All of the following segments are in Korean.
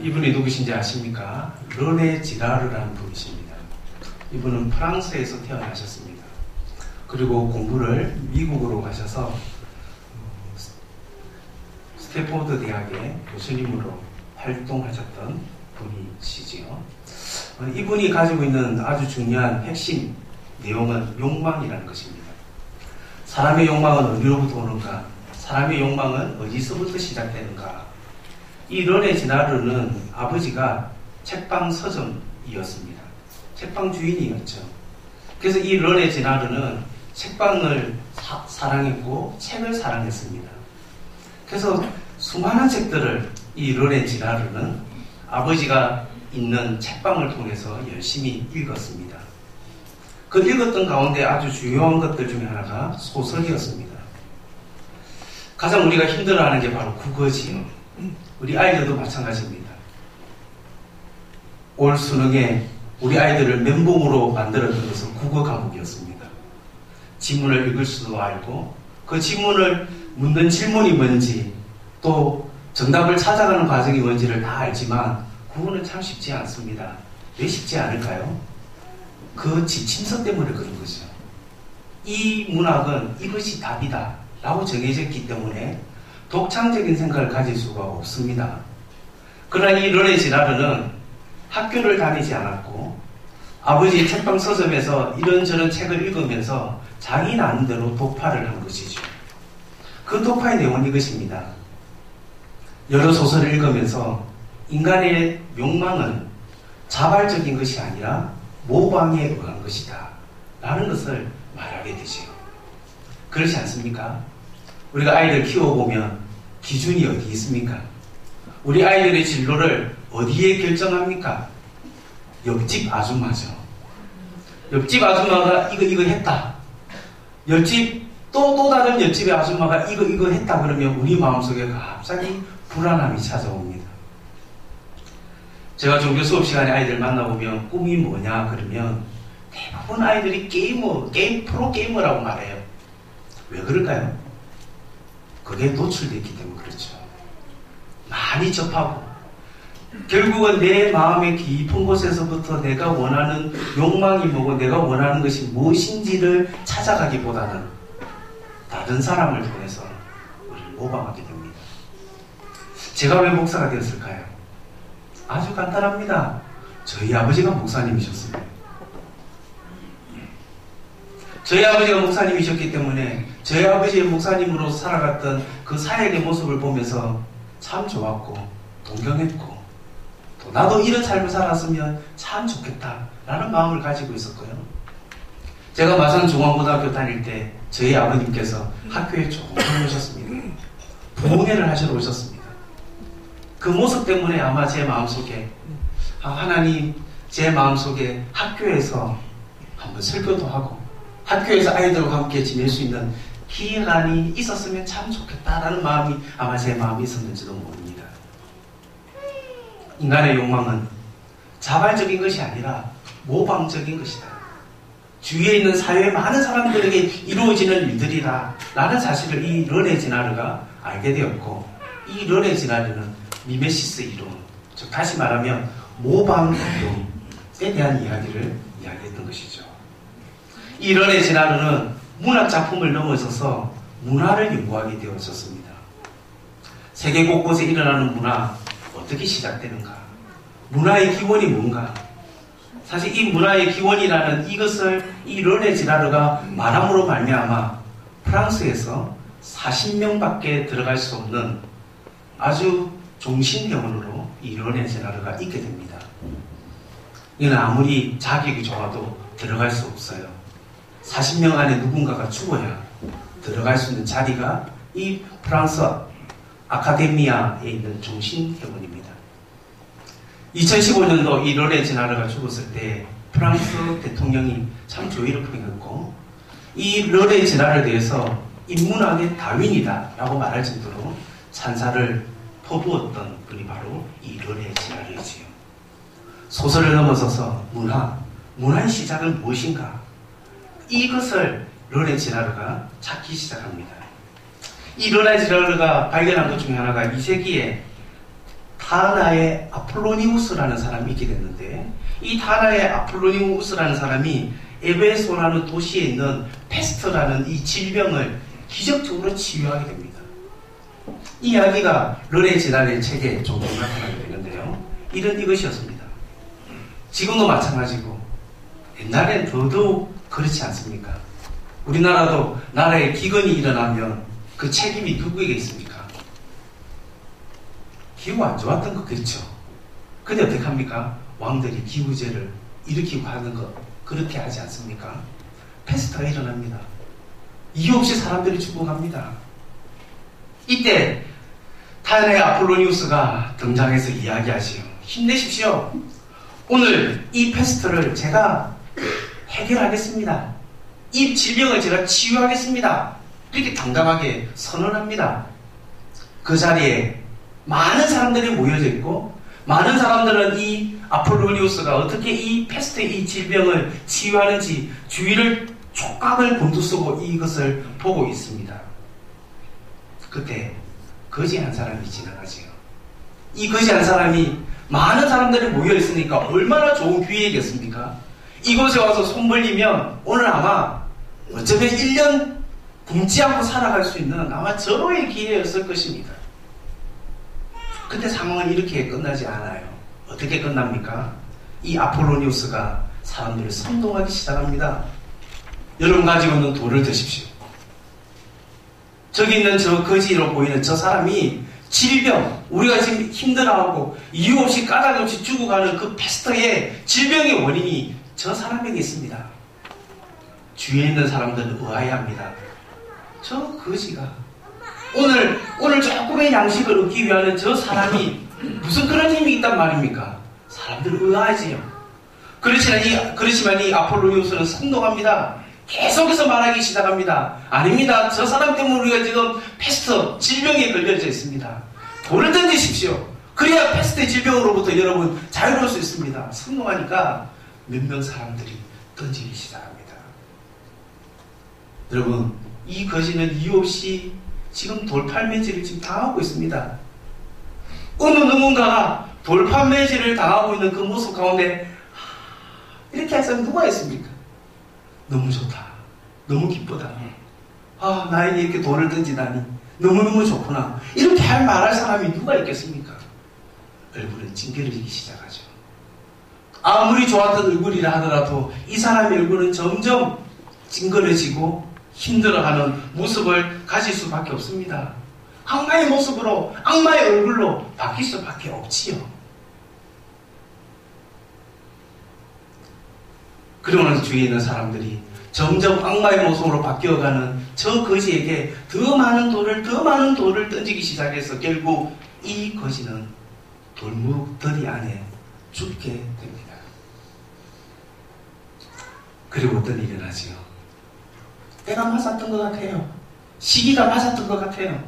이분이 누구신지 아십니까? 르네 지라르라는 분이십니다. 이분은 프랑스에서 태어나셨습니다. 그리고 공부를 미국으로 가셔서 스탠포드 대학의 교수님으로 활동하셨던 분이시지요. 이분이 가지고 있는 아주 중요한 핵심 내용은 욕망이라는 것입니다. 사람의 욕망은 어디로부터 오는가? 사람의 욕망은 어디서부터 시작되는가? 이 르네 지라르는 아버지가 책방 서점이었습니다. 책방 주인이었죠. 그래서 이 르네 지라르는 책방을 사랑했고 책을 사랑했습니다. 그래서 수많은 책들을 이 르네 지라르는 아버지가 있는 책방을 통해서 열심히 읽었습니다. 그 읽었던 가운데 아주 중요한 것들 중에 하나가 소설이었습니다. 가장 우리가 힘들어하는 게 바로 국어지요. 우리 아이들도 마찬가지입니다. 올 수능에 우리 아이들을 멘붕으로 만들었던 것은 국어 과목이었습니다. 지문을 읽을 수도 알고 그 지문을 묻는 질문이 뭔지 또 정답을 찾아가는 과정이 뭔지를 다 알지만 국어는 참 쉽지 않습니다. 왜 쉽지 않을까요? 그 지침서 때문에 그런 거죠. 이 문학은 이것이 답이다 라고 정해졌기 때문에 독창적인 생각을 가질 수가 없습니다. 그러나 이 르네 지라르는 학교를 다니지 않았고 아버지 책방 서점에서 이런저런 책을 읽으면서 자기 나름대로 독파를 한 것이죠. 그 독파의 내용은 이것입니다. 여러 소설을 읽으면서 인간의 욕망은 자발적인 것이 아니라 모방에 의한 것이다 라는 것을 말하게 되죠. 그렇지 않습니까? 우리가 아이들 키워보면 기준이 어디 있습니까? 우리 아이들의 진로를 어디에 결정합니까? 옆집 아줌마죠. 옆집 아줌마가 이거 했다. 옆집 또 다른 옆집의 아줌마가 이거 했다 그러면 우리 마음속에 갑자기 불안함이 찾아옵니다. 제가 종교 수업 시간에 아이들 만나보면 꿈이 뭐냐 그러면 대부분 아이들이 프로 게이머라고 말해요. 왜 그럴까요? 그게 노출됐기 때문에 그렇죠. 많이 접하고 결국은 내 마음의 깊은 곳에서부터 내가 원하는 욕망이 뭐고 내가 원하는 것이 무엇인지를 찾아가기보다는 다른 사람을 통해서 우리를 모방하게 됩니다. 제가 왜 목사가 되었을까요? 아주 간단합니다. 저희 아버지가 목사님이셨습니다. 저희 아버지가 목사님이셨기 때문에 저희 아버지의 목사님으로 살아갔던 그 사역의 모습을 보면서 참 좋았고 동경했고 또 나도 이런 삶을 살았으면 참 좋겠다라는 마음을 가지고 있었고요. 제가 마산 중앙고등학교 다닐 때 저희 아버님께서 학교에 조금 오셨습니다. 부흥회를 하시러 오셨습니다. 그 모습 때문에 아마 제 마음속에 하나님 제 마음속에 학교에서 한번 설교도 하고 학교에서 아이들과 함께 지낼 수 있는 기간이 있었으면 참 좋겠다라는 마음이 아마 제 마음이 있었는지도 모릅니다. 인간의 욕망은 자발적인 것이 아니라 모방적인 것이다. 주위에 있는 사회의 많은 사람들에게 이루어지는 일들이다 라는 사실을 이 르네 지라르가 알게 되었고 이 르네 지라르는 미메시스 이론, 즉 다시 말하면 모방 이론에 대한 이야기를 이야기했던 것이죠. 이 르네 지라르는 문학 작품을 넘어서서 문화를 연구하게 되었었습니다. 세계 곳곳에 일어나는 문화, 어떻게 시작되는가? 문화의 기원이 뭔가? 사실 이 문화의 기원이라는 이것을 이 르네 지라르가 말함으로 말미암아 프랑스에서 40명밖에 들어갈 수 없는 아주 종신병원으로 이 르네 지라르가 있게 됩니다. 이는 아무리 자격이 좋아도 들어갈 수 없어요. 40명 안에 누군가가 죽어야 들어갈 수 있는 자리가 이 프랑스 아카데미아에 있는 종신병원입니다. 2015년도 이 르네 지라르가 죽었을 때 프랑스 대통령이 참 조의를 표명했고 이 르네 지라르에 대해서 인문학의 다윈이다 라고 말할 정도로 찬사를 퍼부었던 분이 바로 이 르네 지라르이지요. 소설을 넘어서서 문화의 시작은 무엇인가? 이것을 르네 지라르가 찾기 시작합니다. 이 르네 지라르가 발견한 것 중에 하나가 2세기에 타나의 아폴로니우스라는 사람이 있게 됐는데, 이 타나의 아폴로니우스라는 사람이 에베소라는 도시에 있는 페스트라는 이 질병을 기적적으로 치유하게 됩니다. 이 이야기가 르네 지난의 책에 종종 나타나게 되는데요. 이런 이것이었습니다. 지금도 마찬가지고 옛날엔 더더욱 그렇지 않습니까? 우리나라도 나라에 기근이 일어나면 그 책임이 누구에게 있습니까? 기후 안 좋았던 거겠죠. 근데 어떻게 합니까? 왕들이 기후제를 일으키고 하는 것 그렇게 하지 않습니까? 페스트가 일어납니다. 이유 없이 사람들이 죽어갑니다. 이때 타나의 아폴로니우스가 등장해서 이야기하지요. 힘내십시오. 오늘 이 페스트를 제가 해결하겠습니다. 이 질병을 제가 치유하겠습니다. 이렇게 당당하게 선언합니다. 그 자리에 많은 사람들이 모여져 있고, 많은 사람들은 이 아폴로니우스가 어떻게 이 페스트의 이 질병을 치유하는지 주위를 촉각을 곤두쓰고 이것을 보고 있습니다. 그때 거지 한 사람이 지나가지요. 이 거지 한 사람이 많은 사람들이 모여있으니까 얼마나 좋은 기회겠습니까? 이곳에 와서 손 벌리면 오늘 아마 어쩌면 1년 굶지 않고 살아갈 수 있는 아마 절호의 기회였을 것입니다. 근데 상황은 이렇게 끝나지 않아요. 어떻게 끝납니까? 이 아폴로니우스가 사람들을 선동하기 시작합니다. 여러분 가지고 있는 돌을 드십시오. 저기 있는 저 거지로 보이는 저 사람이 질병, 우리가 지금 힘들어하고 이유 없이 까닭 없이 죽어가는 그 페스트의 질병의 원인이 저 사람에게 있습니다. 주위에 있는 사람들은 의아해합니다. 저 거지가 오늘 조금의 양식을 얻기 위한 저 사람이 무슨 그런 힘이 있단 말입니까? 사람들은 의아하지요. 그렇지만 이 아폴로니우스는 선동합니다. 계속해서 말하기 시작합니다. 아닙니다. 저 사람 때문에 우리가 지금 페스트 질병에 걸려져 있습니다. 돌을 던지십시오. 그래야 페스트 질병으로부터 여러분 자유로울 수 있습니다. 선동하니까 몇 명 사람들이 던지기 시작합니다. 여러분, 이 거지는 이유 없이 지금 돌팔매질을 지금 당하고 있습니다. 어느 누군가가 돌팔매질을 당하고 있는 그 모습 가운데 이렇게 할 사람이 누가 있습니까? 너무 좋다. 너무 기쁘다. 나에게 이렇게 돌을 던지다니 너무너무 좋구나. 이렇게 말할 사람이 누가 있겠습니까? 얼굴은 찡그러지기 시작하죠. 아무리 좋았던 얼굴이라 하더라도 이 사람의 얼굴은 점점 찡그러지고 힘들어하는 모습을 가질 수밖에 없습니다. 악마의 모습으로, 악마의 얼굴로 바뀔 수밖에 없지요. 그러고 나서 주위에 있는 사람들이 점점 악마의 모습으로 바뀌어가는 저 거지에게 더 많은 돌을 던지기 시작해서 결국 이 거지는 돌무더리 안에 죽게 됩니다. 그리고 어떤 일이 일어나지요? 때가 맞았던 것 같아요. 시기가 맞았던 것 같아요.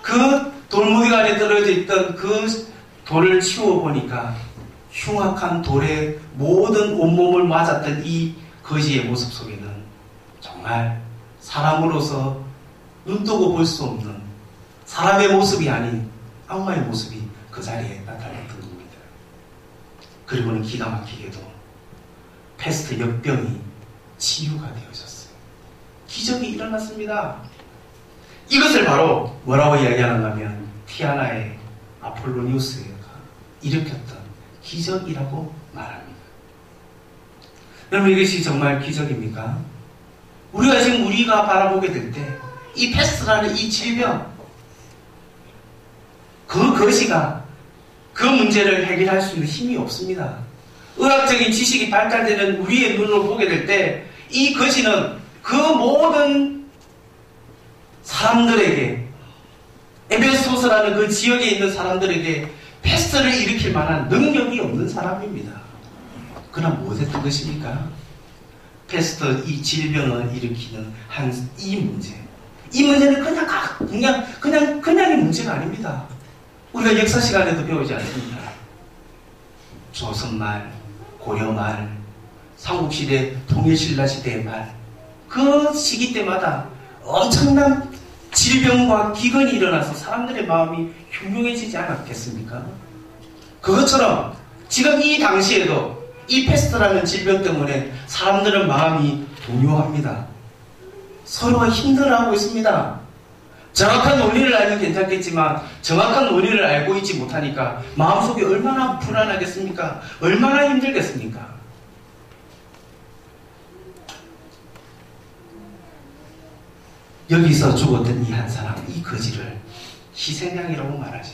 그 돌무더기 안에 떨어져 있던 그 돌을 치워보니까 흉악한 돌에 모든 온몸을 맞았던 이 거지의 모습 속에는 정말 사람으로서 눈뜨고 볼 수 없는 사람의 모습이 아닌 악마의 모습이 그 자리에 나타났던 겁니다. 그리고는 기가 막히게도 페스트 역병이 치유가 되어졌어요. 기적이 일어났습니다. 이것을 바로 뭐라고 이야기하는가 하면 티아나의 아폴로니우스가 일으켰던 기적이라고 말합니다. 여러분, 이것이 정말 기적입니까? 우리가 바라보게 될 때 이 페스트라는 이 질병, 그 거지가 그 문제를 해결할 수 있는 힘이 없습니다. 의학적인 지식이 발달되는 우리의 눈으로 보게 될 때 이 거지는 그 모든 사람들에게, 에베소스라는 그 지역에 있는 사람들에게 페스트를 일으킬 만한 능력이 없는 사람입니다. 그럼 무엇했던 것입니까? 페스트 이 질병을 일으키는 이 문제. 이 문제는 그냥의 문제가 아닙니다. 우리가 역사 시간에도 배우지 않습니다. 조선말, 고려말, 삼국시대, 통일신라 시대의 말, 그 시기 때마다 엄청난 질병과 기근이 일어나서 사람들의 마음이 흉흉해지지 않았겠습니까? 그것처럼 지금 이 당시에도 이 패스트라는 질병 때문에 사람들은 마음이 동요합니다. 서로가 힘들어하고 있습니다. 정확한 원리를 알면 괜찮겠지만 정확한 원리를 알고 있지 못하니까 마음속이 얼마나 불안하겠습니까? 얼마나 힘들겠습니까? 여기서 죽었던 이 한 사람, 이 거지를 희생양이라고 말하죠.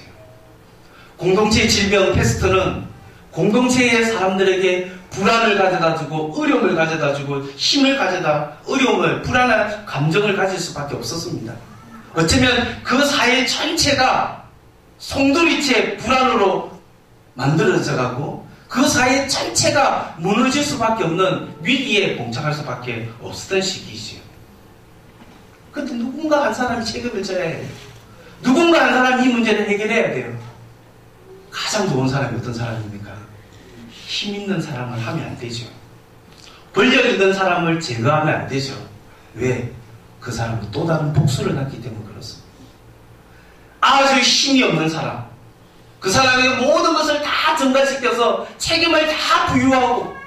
공동체의 질병 패스트는 공동체의 사람들에게 불안을 가져다주고 어려움을 가져다주고 힘을 가져다 어려움을 불안한 감정을 가질 수밖에 없었습니다. 어쩌면 그 사회 전체가 송두리째 불안으로 만들어져 가고 그 사회 전체가 무너질 수밖에 없는 위기에 봉착할 수밖에 없었던 시기이지요. 그런데 누군가 한 사람이 책임을 져야 해요. 누군가 한 사람이 이 문제를 해결해야 돼요. 가장 좋은 사람이 어떤 사람입니까? 힘 있는 사람을 하면 안 되죠. 권력 있는 사람을 제거하면 안 되죠. 왜? 그 사람은 또 다른 복수를 갖기 때문에 그렇습니다. 아주 힘이 없는 사람, 그 사람의 모든 것을 다 전가시켜서 책임을 다 부여하고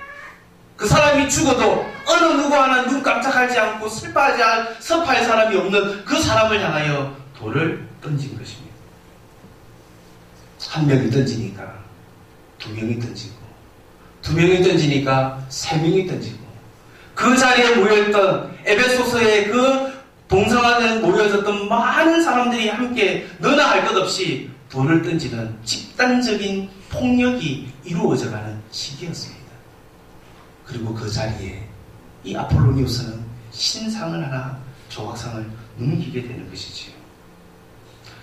그 사람이 죽어도 어느 누구 하나 눈 깜짝하지 않고 섭할 사람이 없는 그 사람을 향하여 돌을 던진 것입니다. 한 명이 던지니까 두 명이 던지고 두 명이 던지니까 세 명이 던지고 그 자리에 모여있던 에베소서의 그 동성안에 모여졌던 많은 사람들이 함께 너나 할 것 없이 돌을 던지는 집단적인 폭력이 이루어져가는 시기였습니다. 그리고 그 자리에 이 아폴로니우스는 신상을 하나 조각상을 넘기게 되는 것이지요.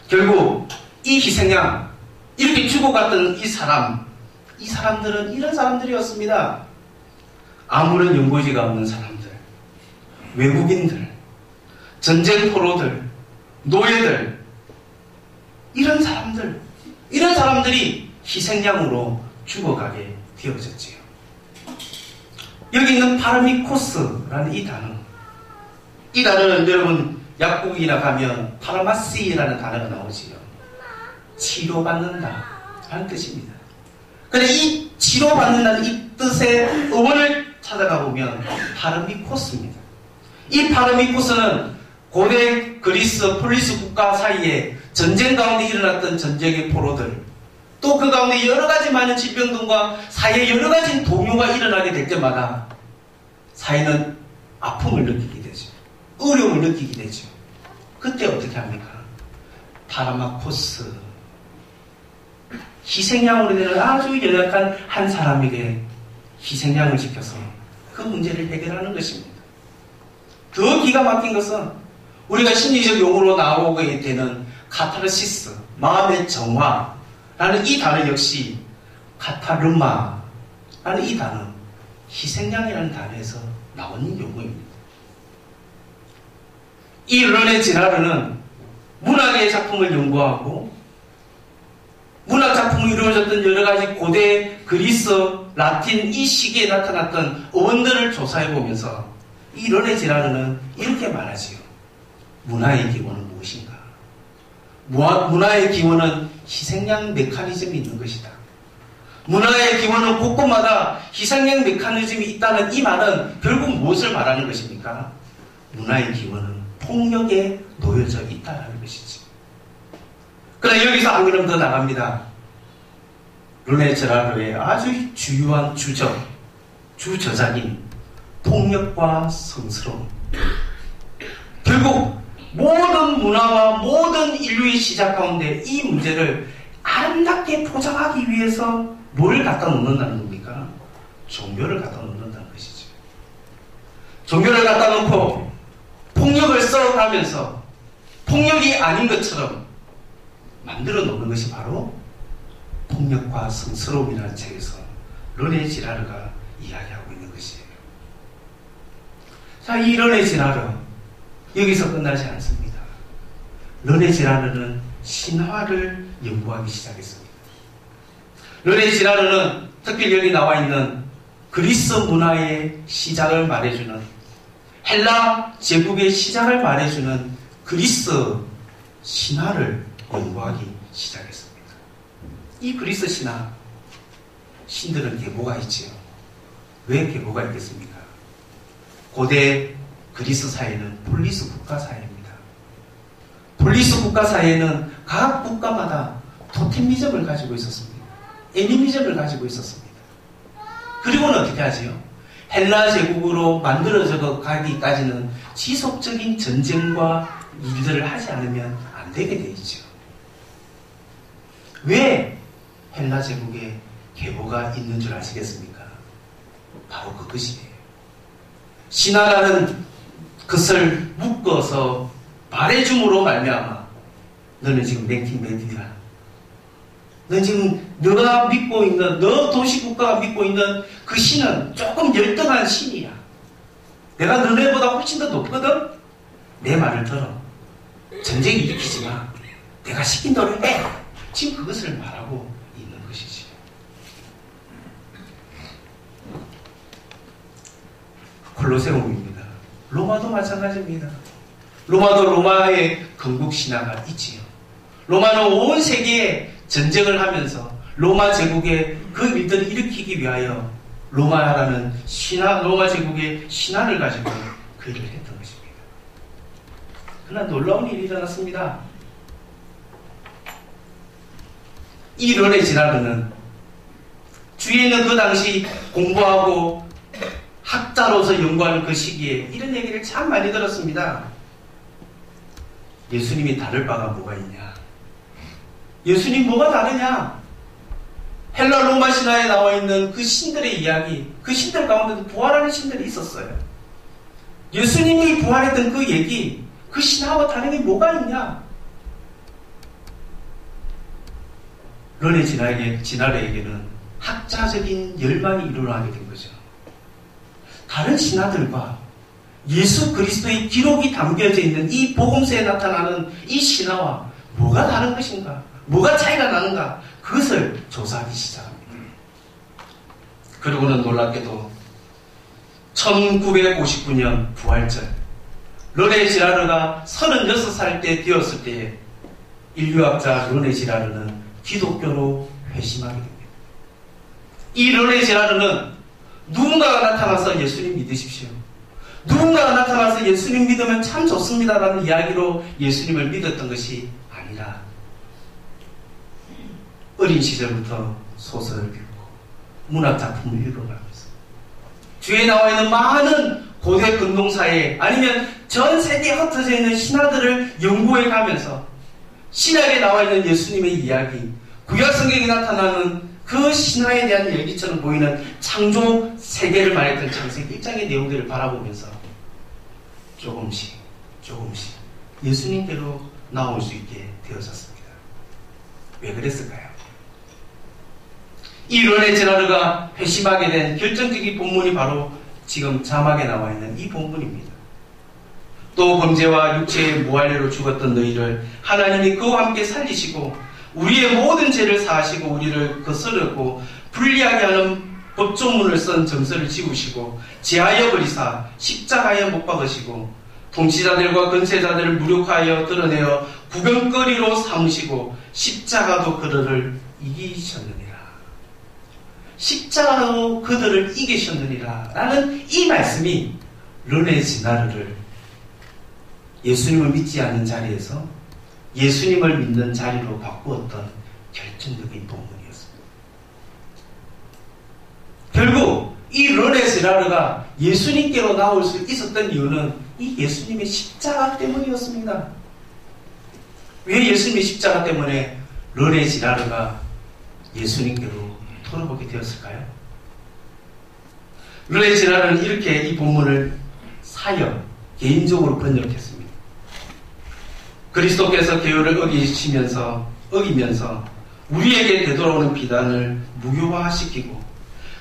결국 이 희생양, 이렇게 죽어갔던 이 사람들은 이런 사람들이었습니다. 아무런 연고지가 없는 사람들, 외국인들, 전쟁 포로들, 노예들, 이런 사람들이 희생양으로 죽어가게 되어졌지요. 여기 있는 파르미코스라는 이 단어는 여러분 약국이나 가면 파르마시라는 단어가 나오지요. 치료받는다 하는 뜻입니다. 그런데 이 치료받는다는 이 뜻의 어원을 찾아가 보면 파르미코스입니다. 이 파르미코스는 고대 그리스 폴리스 국가 사이에 전쟁 가운데 일어났던 전쟁의 포로들, 또 그 가운데 여러 가지 많은 질병들과 사회에 여러 가지 동요가 일어나게 될 때마다 사회는 아픔을 느끼게 되죠. 어려움을 느끼게 되죠. 그때 어떻게 합니까? 파르마코스, 희생양으로 되는 아주 연약한 한 사람에게 희생양을 시켜서 그 문제를 해결하는 것입니다. 더 기가 막힌 것은 우리가 심리적 용어로 나오게 되는 카타르시스, 마음의 정화라는 이 단어 역시 카타르마라는 이 단어, 희생양이라는 단어에서 나오는 용어입니다. 이 르네 지라르는 문학의 작품을 연구하고 문학 작품이 이루어졌던 여러 가지 고대 그리스, 라틴 이 시기에 나타났던 어원들을 조사해 보면서 이 르네 지라르는 이렇게 말하지요. 문화의 기원은 무엇인가? 문화의 기원은 희생양 메커니즘이 있는 것이다. 문화의 기원은 곳곳마다 희생양 메커니즘이 있다는 이 말은 결국 무엇을 말하는 것입니까? 문화의 기원은 폭력에 놓여져 있다는 것이지. 그러나 여기서 한 걸음 더 나갑니다. 르네 제라르의 아주 주요한 주저작인 폭력과 성스러움. 결국 모든 문화와 모든 인류의 시작 가운데 이 문제를 아름답게 포장하기 위해서 뭘 갖다 놓는다는 겁니까? 종교를 갖다 놓는다는 것이죠. 종교를 갖다 놓고 폭력을 써가면서 폭력이 아닌 것처럼 만들어 놓는 것이 바로 폭력과 성스러움이라는 책에서 르네 지라르가 이야기하고 있는 것이에요. 자, 이 르네 지라르 여기서 끝나지 않습니다. 르네 지라르는 신화를 연구하기 시작했습니다. 르네 지라르는 특별히 여기 나와 있는 그리스 문화의 시작을 말해주는, 헬라 제국의 시작을 말해주는 그리스 신화를 연구하기 시작했습니다. 이 그리스 신화, 신들은 계보가 있지요. 왜 계보가 있겠습니까? 고대 그리스 사회는 폴리스 국가 사회입니다. 폴리스 국가 사회는 각 국가마다 토템미즘을 가지고 있었습니다. 애니미즘을 가지고 있었습니다. 그리고는 어떻게 하지요? 헬라 제국으로 만들어져 가기까지는 지속적인 전쟁과 일들을 하지 않으면 안 되게 돼 있죠. 왜 헬라 제국에 계보가 있는 줄 아시겠습니까? 바로 그것이에요. 신화라는 것을 묶어서 말해줌으로 말미암아 너는 지금 랭킹맨이라. 넌 지금 너가 믿고 있는, 너 도시국가가 믿고 있는 그 신은 조금 열등한 신이야. 내가 너네보다 훨씬 더 높거든? 내 말을 들어. 전쟁 일으키지 마. 내가 시킨 대로 해. 지금 그것을 말하고 있는 것이지. 콜로세움입니다. 로마도 마찬가지입니다. 로마도 로마의 건국 신화가 있지요. 로마는 온 세계에 전쟁을 하면서 로마 제국의 그 일들을 일으키기 위하여 로마라는 신화, 로마 제국의 신화를 가지고 그 일을 했던 것입니다. 그러나 놀라운 일이 일어났습니다. 이 르네 지라르는 주위에 있는 그 당시 공부하고 학자로서 연구하는 그 시기에 이런 얘기를 참 많이 들었습니다. 예수님이 다를 바가 뭐가 있냐? 예수님 뭐가 다르냐? 헬라 로마 신화에 나와 있는 그 신들의 이야기, 그 신들 가운데도 부활하는 신들이 있었어요. 예수님이 부활했던 그 얘기, 그 신화와 다른 게 뭐가 있냐? 르네 지나르에게는 학자적인 열망이 일어나게 된 거죠. 다른 신화들과 예수 그리스도의 기록이 담겨져 있는 이 복음서에 나타나는 이 신화와 뭐가 다른 것인가? 뭐가 차이가 나는가? 그것을 조사하기 시작합니다. 그리고는 놀랍게도 1959년 부활절 르네 지라르가 36살 때 되었을 때에 인류학자 르네 지라르는 기독교로 회심하게 됩니다. 이 르네 지라르는 누군가가 나타나서 예수님 믿으십시오. 누군가가 나타나서 예수님 믿으면 참 좋습니다라는 이야기로 예수님을 믿었던 것이 아니라 어린 시절부터 소설을 읽고 문학작품을 읽어가면서 주위에 나와 있는 많은 고대 근동사에 아니면 전 세계에 흩어져 있는 신화들을 연구해 가면서 신약에 나와 있는 예수님의 이야기, 구약 성경에 나타나는 그 신화에 대한 얘기처럼 보이는 창조 세계를 말했던 창세기 1장의 내용들을 바라보면서 조금씩 예수님께로 나올 수 있게 되어졌습니다. 왜 그랬을까요? 이 르네 지라르가 회심하게 된 결정적인 본문이 바로 지금 자막에 나와 있는 이 본문입니다. 또 범죄와 육체의 무할례로 죽었던 너희를 하나님이 그와 함께 살리시고 우리의 모든 죄를 사하시고 우리를 거스르고 불리하게 하는 법조문을 쓴 정서를 지우시고 제하여 버리사 십자가에 못 박으시고 통치자들과 권세자들을 무력하여 드러내어 구경거리로 삼으시고 십자가도 그들을 이기셨느니라. 십자가로 그들을 이기셨느니라 라는 이 말씀이 르네 지나르를 예수님을 믿지 않는 자리에서 예수님을 믿는 자리로 바꾸었던 결정적인 본문이었습니다. 결국 이 르네 지나르가 예수님께로 나올 수 있었던 이유는 이 예수님의 십자가 때문이었습니다. 왜 예수님의 십자가 때문에 르네 지나르가 예수님께로 돌아오게 되었을까요? 르네 지나르는 이렇게 이 본문을 개인적으로 번역했습니다. 그리스도께서 계율을 어기면서 우리에게 되돌아오는 비단을 무효화시키고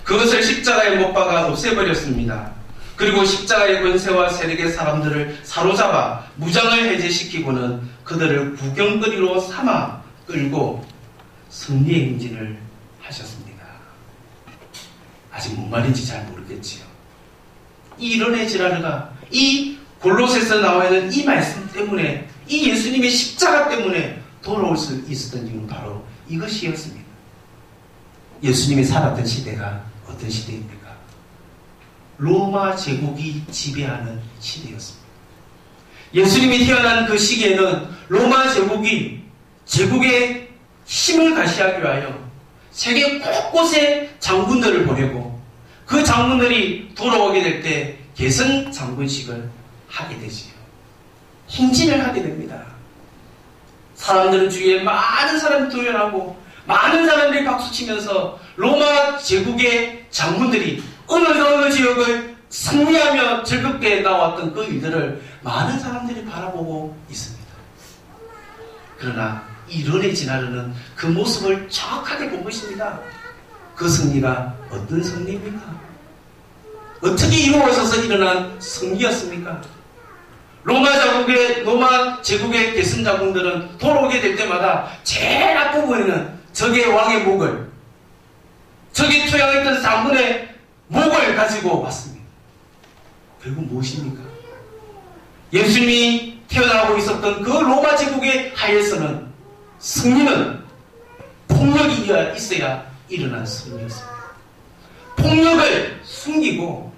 그것을 십자가에 못 박아 없애버렸습니다. 그리고 십자가의 권세와 세력의 사람들을 사로잡아 무장을 해제시키고는 그들을 구경거리로 삼아 끌고 승리의 행진을 하셨습니다. 아직 뭔 말인지 잘 모르겠지요. 이 르네 지라르가 이 골로새서 나와 있는 이 말씀 때문에 이 예수님의 십자가 때문에 돌아올 수 있었던 이유는 바로 이것이었습니다. 예수님이 살았던 시대가 어떤 시대입니까? 로마 제국이 지배하는 시대였습니다. 예수님이 태어난 그 시기에는 로마 제국이 제국의 힘을 가시하기 위하여 세계 곳곳에 장군들을 보내고 그 장군들이 돌아오게 될 때 개선 장군식을 하게 되지요. 행진을 하게 됩니다. 사람들은 주위에 많은 사람이 도열하고 많은 사람들이 박수치면서 로마 제국의 장군들이 어느 지역을 승리하며 즐겁게 나왔던 그 일들을 많은 사람들이 바라보고 있습니다. 그러나 이런에 지나르는 그 모습을 정확하게 본 것입니다. 그 승리가 어떤 승리입니까? 어떻게 이루어져서 일어난 승리였습니까? 로마 제국의 개선 장군들은 돌아오게 될 때마다 제일 앞부분에는 적의 왕의 목을, 적이 투영했던 장군의 목을 가지고 왔습니다. 결국 무엇입니까? 예수님이 태어나고 있었던 그 로마 제국의 하에서는 승리는 폭력이 있어야 일어난 승리였습니다. 폭력을 숨기고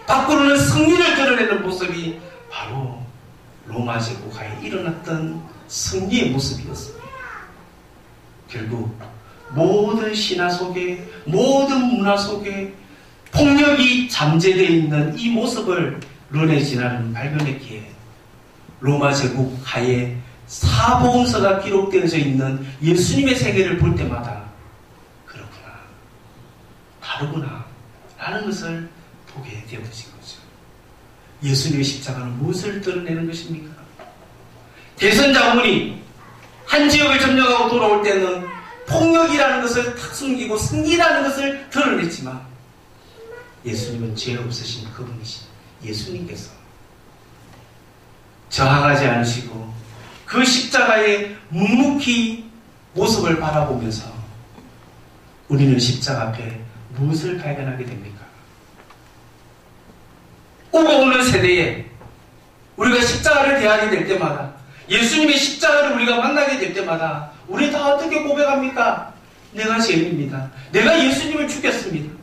밖으로는 승리를 드러내는 모습이 바로 로마 제국 하에 일어났던 승리의 모습이었습니다. 결국 모든 신화 속에, 모든 문화 속에 폭력이 잠재되어 있는 이 모습을 르네 지나는 발견했기에 로마 제국 하에 사복음서가 기록되어져 있는 예수님의 세계를 볼 때마다 그렇구나, 다르구나 라는 것을 보게 되어진 거죠. 예수님의 십자가는 무엇을 드러내는 것입니까? 개선 장군이 한 지역을 점령하고 돌아올 때는 폭력이라는 것을 탁 숨기고 승리라는 것을 드러냈지만 예수님은 죄 없으신 그분이신 예수님께서 저항하지 않으시고 그 십자가의 묵묵히 모습을 바라보면서 우리는 십자가 앞에 무엇을 발견하게 됩니까? 오고 오는 세대에 우리가 십자가를 대하게 될 때마다, 예수님의 십자가를 우리가 만나게 될 때마다 우리 다 어떻게 고백합니까? 내가 죄인입니다. 내가 예수님을 죽였습니다.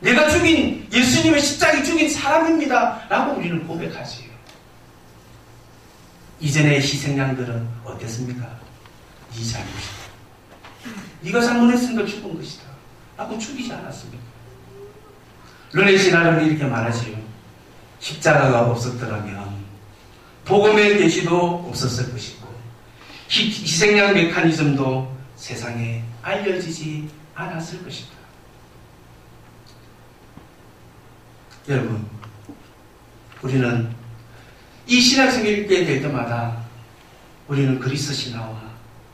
내가 죽인, 예수님의 십자가에 죽인 사람입니다 라고 우리는 고백하지요. 이전의 희생양들은 어땠습니까? 네 잘못이다, 네가 잘못했으니까 죽은 것이다 라고 죽이지 않았습니까? 르네 신화는 이렇게 말하지요. 십자가가 없었더라면 복음의 계시도 없었을 것이고 희생양 메커니즘도 세상에 알려지지 않았을 것이다. 여러분, 우리는 이 신학생을 읽게 될 때마다 우리는 그리스 신화와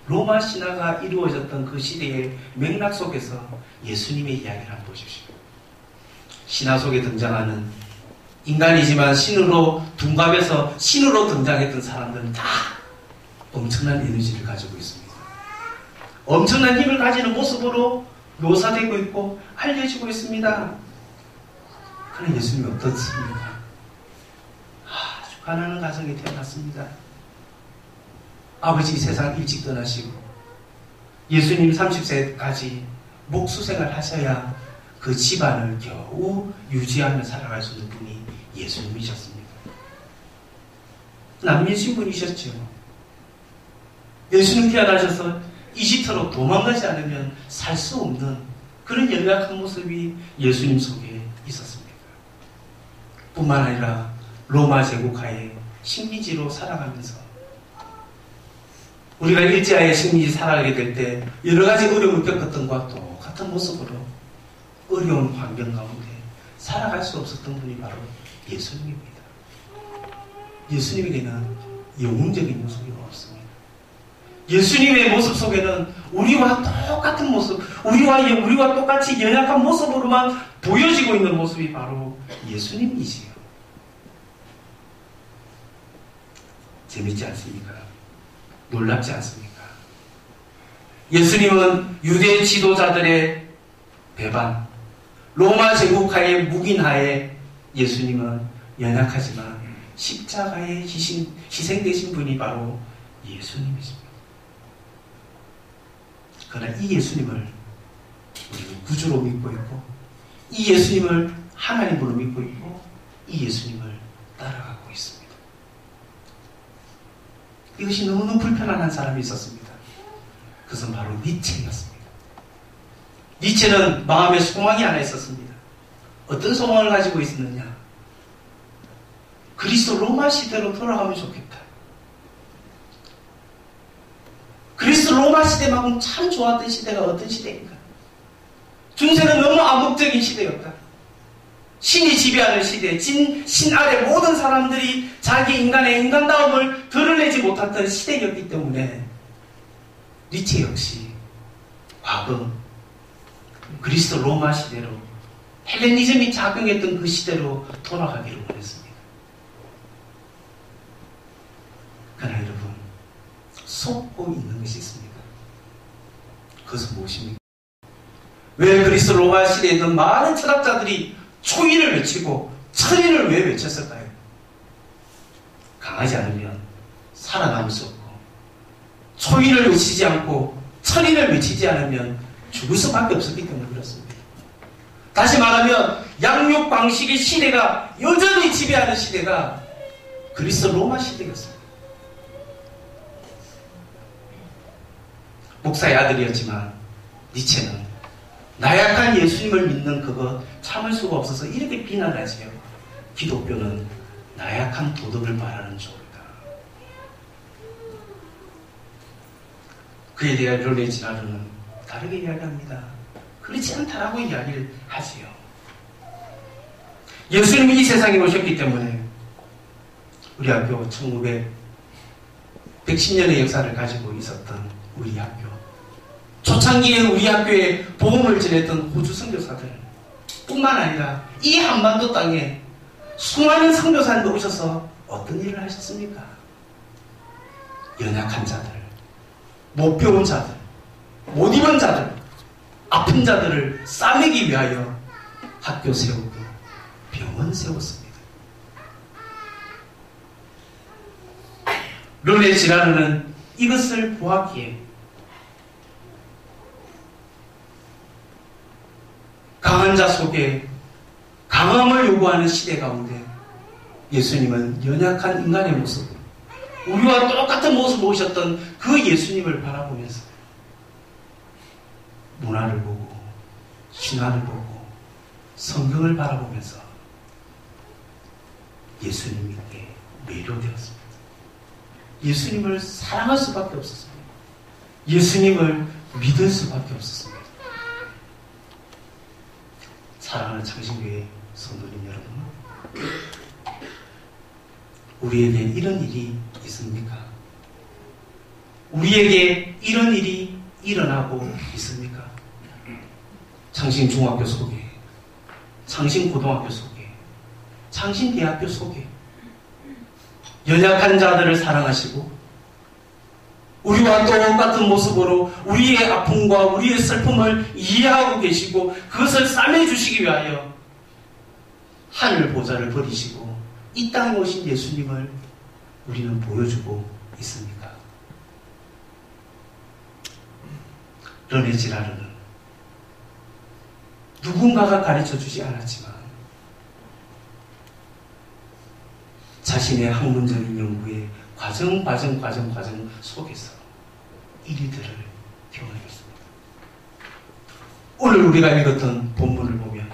로마 신화가 이루어졌던 그 시대의 맥락 속에서 예수님의 이야기를 한번 보십시오. 신화 속에 등장하는 인간이지만 신으로 둔갑해서 신으로 등장했던 사람들은 다 엄청난 에너지를 가지고 있습니다. 엄청난 힘을 가지는 모습으로 묘사되고 있고 알려지고 있습니다. 그런 예수님이 어떻습니까? 아주 가난한 가정에 태어났습니다. 아버지 세상 일찍 떠나시고 예수님 30세까지 목수생활 하셔야 그 집안을 겨우 유지하며 살아갈 수 있는 분이 예수님이셨습니다. 난민 신분이셨죠. 예수님 태어나셔서 이집트로 도망가지 않으면 살 수 없는 그런 연약한 모습이 예수님 속에 있었습니다. 뿐만 아니라 로마 제국하에 식민지로 살아가면서 우리가 일제하에 식민지 살아가게 될 때 여러 가지 어려움을 겪었던 것과 똑같은 모습으로 어려운 환경 가운데 살아갈 수 없었던 분이 바로 예수님입니다. 예수님에게는 영웅적인 모습이 없습니다. 예수님의 모습 속에는 우리와 똑같은 모습, 우리와 똑같이 연약한 모습으로만 보여지고 있는 모습이 바로 예수님이지요. 재밌지 않습니까? 놀랍지 않습니까? 예수님은 유대 지도자들의 배반, 로마 제국하에 묵인하에 예수님은 연약하지만 십자가에 희생되신 분이 바로 예수님이십니다. 그러나 이 예수님을 우리는 구주로 믿고 있고, 이 예수님을 하나님으로 믿고 있고, 이 예수님을 따라가고 있습니다. 이것이 너무너무 불편한 한 사람이 있었습니다. 그것은 바로 니체였습니다. 니체는 마음에 소망이 하나 있었습니다. 어떤 소망을 가지고 있었느냐? 그리스도 로마 시대로 돌아가면 좋겠다. 그리스도 로마 시대만큼 참 좋았던 시대가 어떤 시대인가? 중세는 너무 암묵적인 시대였다. 신이 지배하는 시대, 신 아래 모든 사람들이 자기 인간의 인간다움을 드러내지 못했던 시대였기 때문에 니체 역시 과거 그리스도 로마 시대로, 헬레니즘이 작용했던 그 시대로 돌아가기를 원했습니다. 그러나 여러분, 속고 있는 것이 있습니다. 그것은 무엇입니까? 왜 그리스도 로마 시대에 있는 많은 철학자들이 초인을 외치고 천인을 왜 외쳤을까요? 강하지 않으면 살아남을 수 없고, 초인을 외치지 않고 천인을 외치지 않으면 죽을 수밖에 없었기 때문에 그렇습니다. 다시 말하면 양육 방식의 시대가 여전히 지배하는 시대가 그리스도 로마 시대였습니다. 목사의 아들이었지만 니체는 나약한 예수님을 믿는 그거 참을 수가 없어서 이렇게 비난하지요. 기독교는 나약한 도덕을 말하는 종이다. 그에 대한 르네 지라르는 다르게 이야기합니다. 그렇지 않다라고 이야기를 하지요. 예수님이 이 세상에 오셨기 때문에 우리 학교 110년의 역사를 가지고 있었던 우리 학교, 초창기에 우리 학교에 복음을 전했던 호주 선교사들 뿐만 아니라 이 한반도 땅에 수많은 선교사님들 오셔서 어떤 일을 하셨습니까? 연약한 자들, 못 배운 자들, 못 입은 자들, 아픈 자들을 싸매기 위하여 학교 세우고 병원 세웠습니다. 르네 지라르는 이것을 보았기에 강한 자 속에 강함을 요구하는 시대 가운데 예수님은 연약한 인간의 모습, 우리와 똑같은 모습을 보셨던 그 예수님을 바라보면서 문화를 보고 신화를 보고 성경을 바라보면서 예수님께 매료되었습니다. 예수님을 사랑할 수밖에 없었습니다. 예수님을 믿을 수밖에 없었습니다. 사랑하는 창신교회 성도님 여러분, 우리에게 이런 일이 있습니까? 우리에게 이런 일이 일어나고 있습니까? 창신중학교 속에, 창신고등학교 속에, 창신대학교 속에 연약한 자들을 사랑하시고 우리와 똑같은 모습으로 우리의 아픔과 우리의 슬픔을 이해하고 계시고 그것을 싸매주시기 위하여 하늘 보좌를 버리시고 이 땅에 오신 예수님을 우리는 보여주고 있습니까? 르네 지라르는 누군가가 가르쳐주지 않았지만 자신의 학문적인 연구의 과정 속에서 이리들을 경험했습니다. 오늘 우리가 읽었던 본문을 보면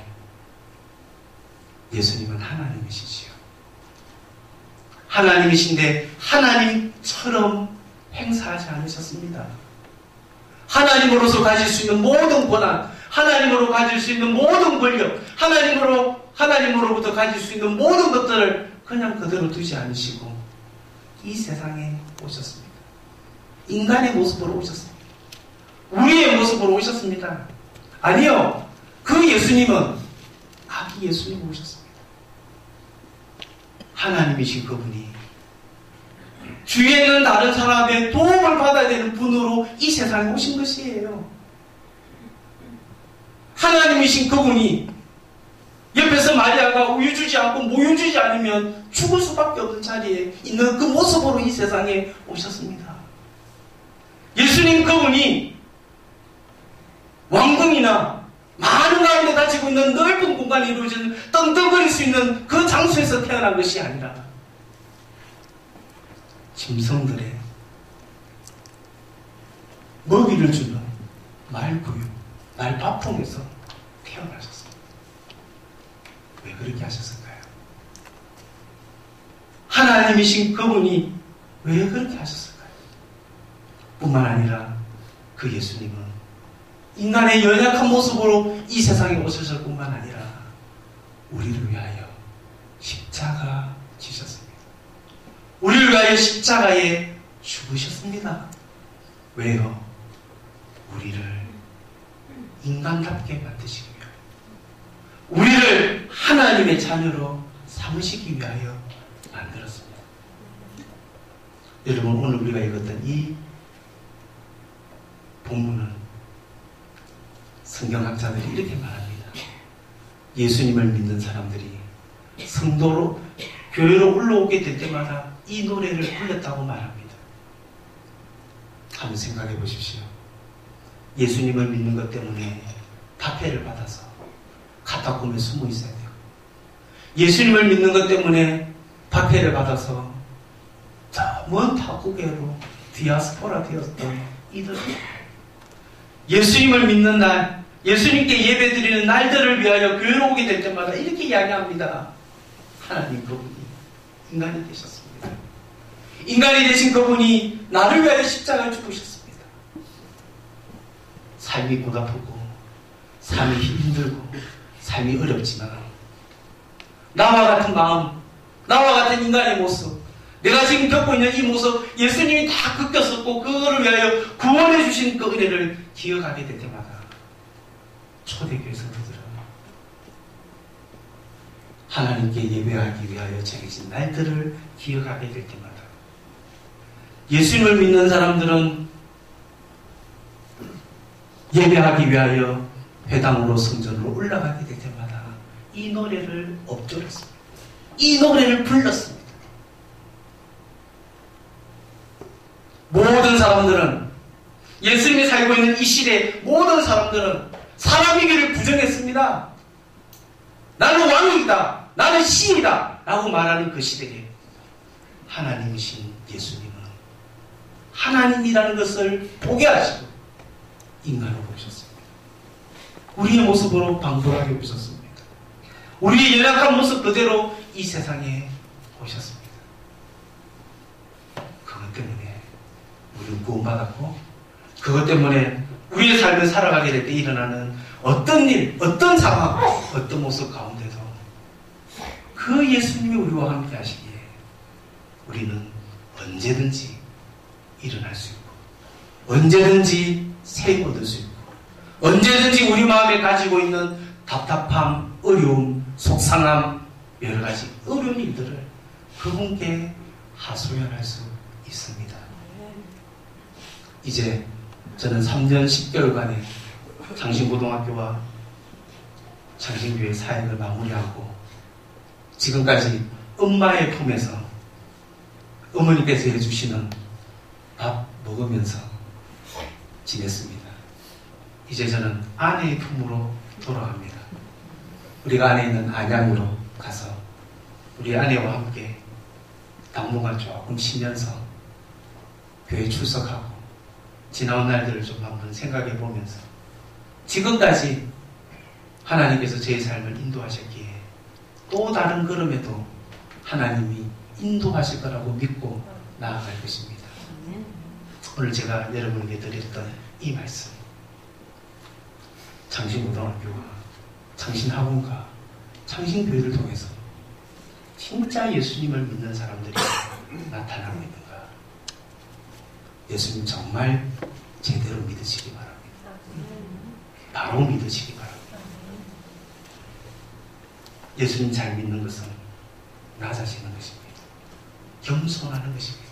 예수님은 하나님이시지요. 하나님이신데 하나님처럼 행사하지 않으셨습니다. 하나님으로서 가질 수 있는 모든 권한, 하나님으로 가질 수 있는 모든 권력, 하나님으로부터 가질 수 있는 모든 것들을 그냥 그대로 두지 않으시고 이 세상에 오셨습니다. 인간의 모습으로 오셨습니다. 우리의 모습으로 오셨습니다. 아니요. 그 예수님은 아기 예수님 오셨습니다. 하나님이신 그분이 주위에 있는 다른 사람의 도움을 받아야 되는 분으로 이 세상에 오신 것이에요. 하나님이신 그분이 옆에서 마리아가 우유 주지 않고 모유 주지 않으면 죽을 수밖에 없는 자리에 있는 그 모습으로 이 세상에 오셨습니다. 예수님 그분이 왕궁이나 많은 가운데 가지고 있는 넓은 공간이 이루어진 떵떵거릴 수 있는 그 장소에서 태어난 것이 아니라 짐승들의 먹이를 주는 말구유, 말밥통에서 태어나셨습니다. 왜 그렇게 하셨을까요? 하나님이신 그분이 왜 그렇게 하셨을까요? 뿐만 아니라 그 예수님은 인간의 연약한 모습으로 이 세상에 오셨을 뿐만 아니라 우리를 위하여 십자가 지셨습니다. 우리를 위하여 십자가에 죽으셨습니다. 왜요? 우리를 인간답게 만드시기 위하여, 우리를 하나님의 자녀로 삼으시기 위하여 만들었습니다. 여러분, 오늘 우리가 읽었던 이 본문은 성경학자들이 이렇게 말합니다. 예수님을 믿는 사람들이 성도로 교회로 올라오게 될 때마다 이 노래를 불렀다고 말합니다. 한번 생각해 보십시오. 예수님을 믿는 것 때문에 박해를 받아서 카타콤에 숨어 있어야 돼요. 예수님을 믿는 것 때문에 박해를 받아서 먼 타국으로 디아스포라 되었던 이들, 예수님을 믿는 날, 예수님께 예배드리는 날들을 위하여 교회로 오게 될 때마다 이렇게 이야기합니다. 하나님 그분이 인간이 되셨습니다. 인간이 되신 그분이 나를 위하여 십자가에 죽으셨습니다. 삶이 고달프고 삶이 힘들고 삶이 어렵지만 나와 같은 마음, 나와 같은 인간의 모습, 내가 지금 겪고 있는 이 모습, 예수님이 다 겪었었고 그거를 위하여 구원해 주신 그 은혜를 기억하게 될 때마다 초대교회 성도들은 하나님께 예배하기 위하여 정해진 날들을 기억하게 될 때마다, 예수님을 믿는 사람들은 예배하기 위하여 회당으로 성전으로 올라가게 될 때마다 이 노래를 엎드렸습니다. 이 노래를 불렀습니다. 모든 사람들은, 예수님이 살고 있는 이 시대의 모든 사람들은 사람이기를 부정했습니다. 나는 왕이다, 나는 신이다 라고 말하는 그 시대에 하나님이신 예수님은 하나님이라는 것을 포기하시고 인간으로 오셨습니다. 우리의 모습으로 방불하게 오셨습니다. 우리의 연약한 모습 그대로 이 세상에 오셨습니다. 그것 때문에 우리는 구원받았고, 그것 때문에 우리의 삶을 살아가게 될 때 일어나는 어떤 일, 어떤 상황, 어떤 모습 가운데도 그 예수님이 우리와 함께 하시기에 우리는 언제든지 일어날 수 있고, 언제든지 새 얻을 수 있고, 언제든지 우리 마음에 가지고 있는 답답함, 어려움, 속상함, 여러 가지 어려운 일들을 그분께 하소연할 수 있습니다. 이제 저는 3년 10개월간의 장신고등학교와 장신교회 사역을 마무리하고 지금까지 엄마의 품에서 어머니께서 해주시는 밥 먹으면서 지냈습니다. 이제 저는 아내의 품으로 돌아갑니다. 우리가 안에 있는 안양으로 가서 우리 아내와 함께 당분간 조금 쉬면서 교회 출석하고 지나온 날들을 좀 한번 생각해 보면서 지금까지 하나님께서 제 삶을 인도하셨기에 또 다른 걸음에도 하나님이 인도하실 거라고 믿고 나아갈 것입니다. 오늘 제가 여러분에게 드렸던 이 말씀, 장신고등학교와 장신학원과 장신교회를 통해서 진짜 예수님을 믿는 사람들이 나타나고 있는가? 예수님 정말 제대로 믿으시기 바랍니다. 바로 믿으시기 바랍니다. 예수님 잘 믿는 것은 낮아지는 것입니다. 겸손하는 것입니다.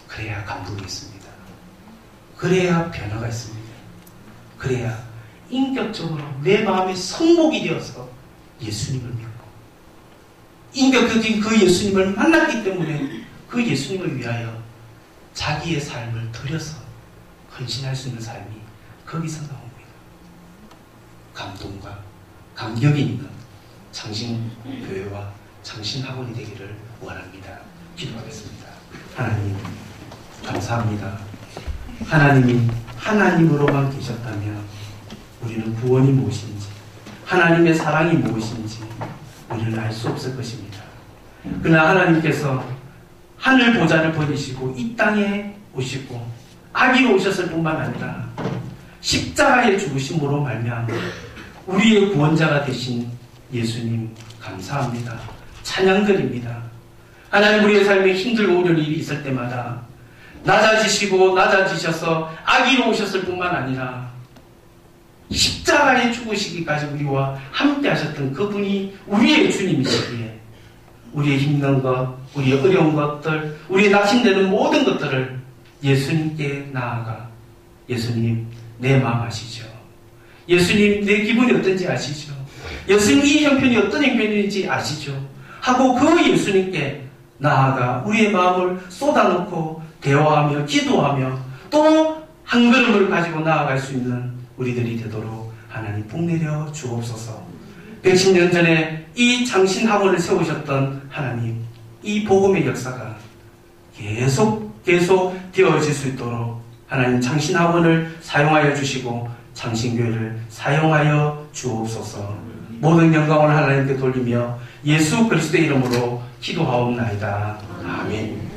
그래야 감동이 있습니다. 그래야 변화가 있습니다. 그래야 인격적으로 내 마음의 성목이 되어서 예수님을 믿고 인격적인 그 예수님을 만났기 때문에 그 예수님을 위하여 자기의 삶을 들여서 헌신할 수 있는 삶이 거기서 나옵니다. 감동과 감격이 있는 장신교회와 장신학원이 되기를 원합니다. 기도하겠습니다. 하나님 감사합니다. 하나님이 하나님으로만 계셨다면 우리는 구원이 무엇인지 하나님의 사랑이 무엇인지 우리는 알 수 없을 것입니다. 그러나 하나님께서 하늘 보좌를 버리시고 이 땅에 오시고 아기로 오셨을 뿐만 아니라 십자가에 죽으심으로 말미암아 우리의 구원자가 되신 예수님 감사합니다. 찬양드립니다. 하나님 우리의 삶에 힘들고 어려운 일이 있을 때마다 낮아지시고 낮아지셔서 아기로 오셨을 뿐만 아니라 십자가에 죽으시기까지 우리와 함께 하셨던 그분이 우리의 주님이시기에 우리의 힘든 것, 우리의 어려운 것들, 우리의 낙심되는 모든 것들을 예수님께 나아가 예수님 내 마음 아시죠? 예수님 내 기분이 어떤지 아시죠? 예수님 이 형편이 어떤 형편인지 아시죠? 하고 그 예수님께 나아가 우리의 마음을 쏟아놓고 대화하며 기도하며 또 한 걸음을 가지고 나아갈 수 있는 우리들이 되도록 하나님 복내려 주옵소서. 110년 전에 이 장신학원을 세우셨던 하나님, 이 복음의 역사가 계속 되어질 수 있도록 하나님 장신학원을 사용하여 주시고 장신교회를 사용하여 주옵소서. 모든 영광을 하나님께 돌리며 예수 그리스도의 이름으로 기도하옵나이다. 아멘.